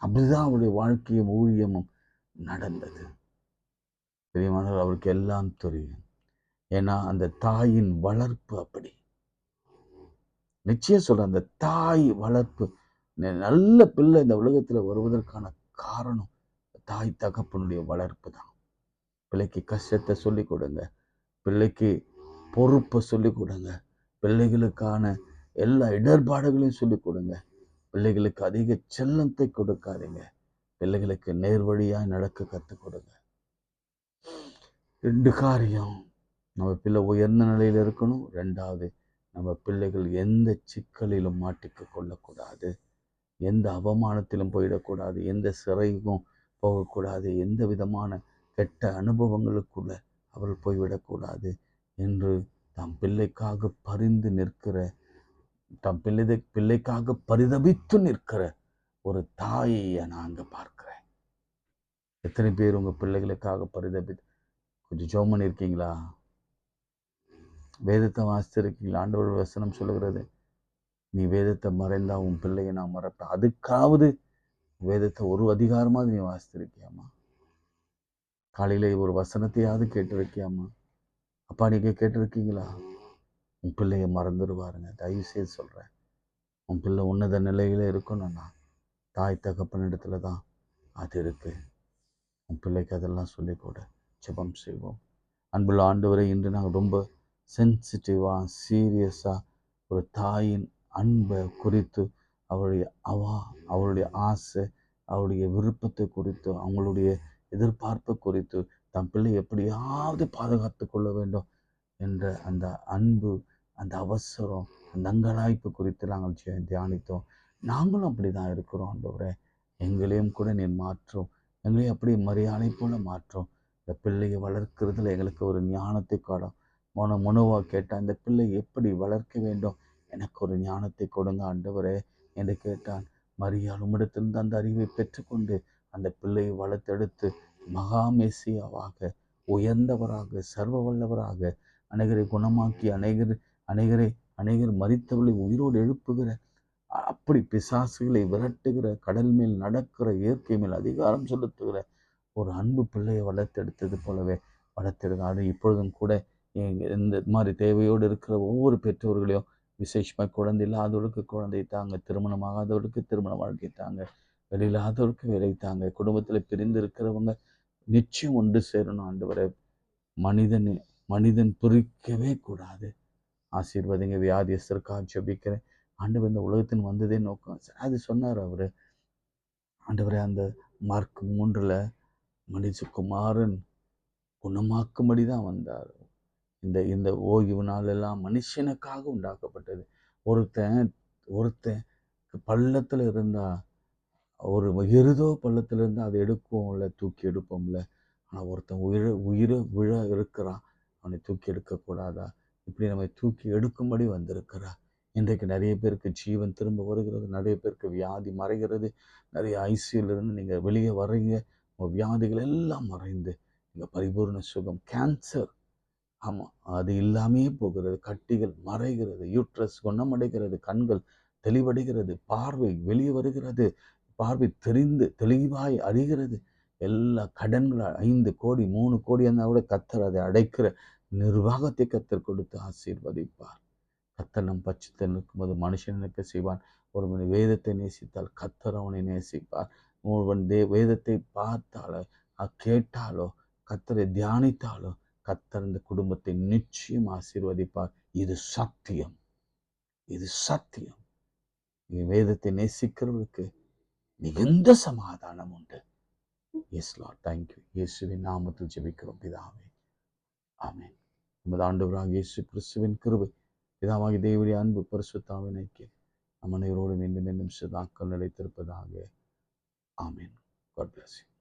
அப்படிதான் அவருடைய வாழ்க்கையும் ஊழியமும் நடந்தது. பெரியமானவர், அவருக்கு எல்லாம் தெரியும். ஏன்னா அந்த தாயின் வளர்ப்பு அப்படி. நிச்சயம் சொல்ற, அந்த தாய் வளர்ப்பு, நல்ல பிள்ளை இந்த உலகத்துல வருவதற்கான காரணம் தாய் தகப்பனுடைய வளர்ப்பு தான். பிள்ளைக்கு கஷ்டத்தை சொல்லிக் கொடுங்க, பிள்ளைக்கு பொறுப்பை சொல்லிக் கொடுங்க, பிள்ளைகளுக்கான எல்லா இடர்பாடுகளையும் சொல்லிக் கொடுங்க. பிள்ளைகளுக்கு அதிக செல்லத்தை கொடுக்காதீங்க. பிள்ளைகளுக்கு நேர்வழியாய் நடக்க கற்றுக் கொடுங்க. 2 காரியம், நம்ம பிள்ளை உயர்ந்த நிலையில் இருக்கணும். 2வது, நம்ம பிள்ளைகள் எந்த சிக்கலிலும் மாட்டிக்க கொள்ளக்கூடாது, எந்த அவமானத்திலும் போயிடக்கூடாது, எந்த சிறைக்கும் போகக்கூடாது, எந்த விதமான கெட்ட அனுபவங்களுக்குள்ள அவர்கள் போய்விடக்கூடாது என்று தம் பிள்ளைக்காக பரிந்து நிற்கிற, தம் பிள்ளைக்காக பரிதபித்து நிற்கிற ஒரு தாயை நான் அங்க பார்க்கிறேன். எத்தனை பேர் உங்க பிள்ளைகளுக்காக பரிதபித்து கொஞ்சம் ஜெபம் பண்ணியிருக்கீங்களா? வேதத்தை வாசித்திருக்கீங்களா? ஆண்டவர் வசனம் சொல்லுகிறது, நீ வேதத்தை மறைந்தா உன் பிள்ளையை நான் மறப்பேன். அதுக்காவது வேதத்தை ஒரு அதிகாரமாவது நீ வாசித்திருக்கியாமா? காலையில ஒரு வசனத்தையாவது கேட்டிருக்கியாமா? அப்பா, நீங்க கேட்டிருக்கீங்களா? உன் பிள்ளைய மறந்துடுவாருங்க. தயவு செய்து சொல்றேன், உன் பிள்ளை உன்னத நிலையில இருக்கணும்னா தாய் தகப்பன் இடத்துல தான் அது இருக்கு. உன் பிள்ளைக்கு அதெல்லாம் சொல்லிக் கொடு. ஜெபம் செய்வோம். அன்புள்ள ஆண்டவரை, இன்று நாங்கள் ரொம்ப சென்சிட்டிவா சீரியஸா ஒரு தாயின் அன்பை குறித்து, அவளுடைய ஆசை, அவருடைய விருப்பத்தை குறித்து, அவங்களுடைய எதிர்பார்ப்பை குறித்து, தன் பிள்ளை எப்படியாவது பாதுகாத்து கொள்ள வேண்டும் என்ற அந்த அன்பு, அந்த அவசரம், அந்த அங்கலாய்ப்பு குறித்து நாங்கள் தியானித்தோம். நாங்களும் அப்படிதான் இருக்கிறோம் ஆண்டவரே. எங்களையும் கூட நீர் மாற்றும், எங்களையும் அப்படி மரியாதை போல மாற்றும். இந்த பிள்ளையை வளர்க்கிறதுல எங்களுக்கு ஒரு ஞானத்தை காடும். மனோவா கேட்டான், இந்த பிள்ளை எப்படி வளர்க்க வேண்டும், எனக்கு ஒரு ஞானத்தை கொடுங்க ஆண்டவரே என்று கேட்டான். மரியாள் உம்மிடத்திலிருந்து அந்த அறிவை பெற்றுக்கொண்டு அந்த பிள்ளையை வளர்த்தெடுத்து மகாமேசியாவாக, உயர்ந்தவராக, சர்வ வல்லவராக, அநேகரை குணமாக்கி, அநேகர் மரித்தவர்களை உயிரோடு எழுப்புகிற, அப்படி பிசாசுகளை விரட்டுகிற, கடல் மேல் நடக்கிற, இயற்கை மேல் அதிகாரம் செலுத்துகிற ஒரு அன்பு பிள்ளையை வளர்த்தெடுத்தது போலவே வளர்த்தெடுங்க. அது இப்பொழுதும் கூட இந்த மாதிரி தேவையோடு இருக்கிற ஒவ்வொரு பெற்றோர்களையும், விசேஷமாக குழந்தை இல்லாதவர்களுக்கு குழந்தை தாங்க, திருமணமாகாதவர்களுக்கு திருமண வாழ்க்கை தாங்க, வெளியில்லாதவர்களுக்கு வேலை தாங்க, குடும்பத்தில் பிரிந்து இருக்கிறவங்க நிச்சயம் ஒன்று சேரணும் ஆண்டவரே. மனிதன் பிரிக்கவே கூடாது. ஆசீர்வதிங்க. வியாதியஸ்தருக்காக ஜெபிக்கிறேன் ஆண்டவர். இந்த உலகத்தின் வந்ததே நோக்கம் அது சொன்னார் அவரு. ஆண்டவரே, அந்த மார்க் 3 மனுஷகுமாரன் குணமாக்கும்படி தான் வந்தார். இந்த ஓய்வு நாள் எல்லாம் மனுஷனுக்காக உண்டாக்கப்பட்டது. ஒருத்தன் பள்ளத்துல இருந்தா, ஒரு எருதோ பள்ளத்துல இருந்தா அதை எடுப்போம்ல, தூக்கி எடுப்போம்ல. ஆனா ஒருத்தன் உயிரை விழ இருக்கிறான், அவனை தூக்கி எடுக்கக்கூடாதா? இப்படி நம்மை தூக்கி எடுக்கும்படி வந்திருக்கிறா. இன்றைக்கு நிறைய பேருக்கு ஜீவன் திரும்ப வருகிறது, நிறைய பேருக்கு வியாதி மறைகிறது. நிறைய ஐசியூலேருந்து நீங்கள் வெளியே வர்றீங்க, உங்கள் வியாதிகள் எல்லாம் மறைந்து நீங்கள் பரிபூர்ண சுகம். கேன்சர், ஆமாம், அது இல்லாமையே போகிறது. கட்டிகள் மறைகிறது, யூட்ரஸ் குணமடைகிறது, கண்கள் தெளிவடைகிறது, பார்வை வெளியே வருகிறது, பார்வை தெளிவாய் அறிகிறது. எல்லா கடன்கள் 5 கோடி 3 கோடி இருந்தால் கூட கத்தர் அதை அடைக்கிற நிர்வாகத்தை கத்தர் கொடுத்து ஆசீர்வதிப்பார். கத்தர் நம் பட்சத்தில் இருக்கும்போது மனுஷன் நினைக்க செய்வான். ஒருவன் வேதத்தை நேசித்தால் கத்தர் அவனை நேசிப்பார். ஒருவன் வேதத்தை பார்த்தாலோ கேட்டாலோ கத்தரை தியானித்தாலோ கத்தர் இந்த குடும்பத்தை நிச்சயம் ஆசீர்வதிப்பார். இது சத்தியம், இது சத்தியம். வேதத்தை நேசிக்கிறவர்களுக்கு மிகுந்த சமாதானம் உண்டு. Yes lord, thank you. இயேசுவின் நாமத்தில் ஜெபிக்கிறோம் பிதாவே, ஆமென். நமது ஆண்டவராக இயேசு கிறிஸ்துவின் கிருபை, பிதாவாகிய தேவனுடைய அன்பு, பரிசுத்தாவின் ஐக்கியம் நம் அனைவரோடும் மீண்டும் மீண்டும் சதாக்கள் நிலைத்திருப்பதாக. ஆமென். God bless you.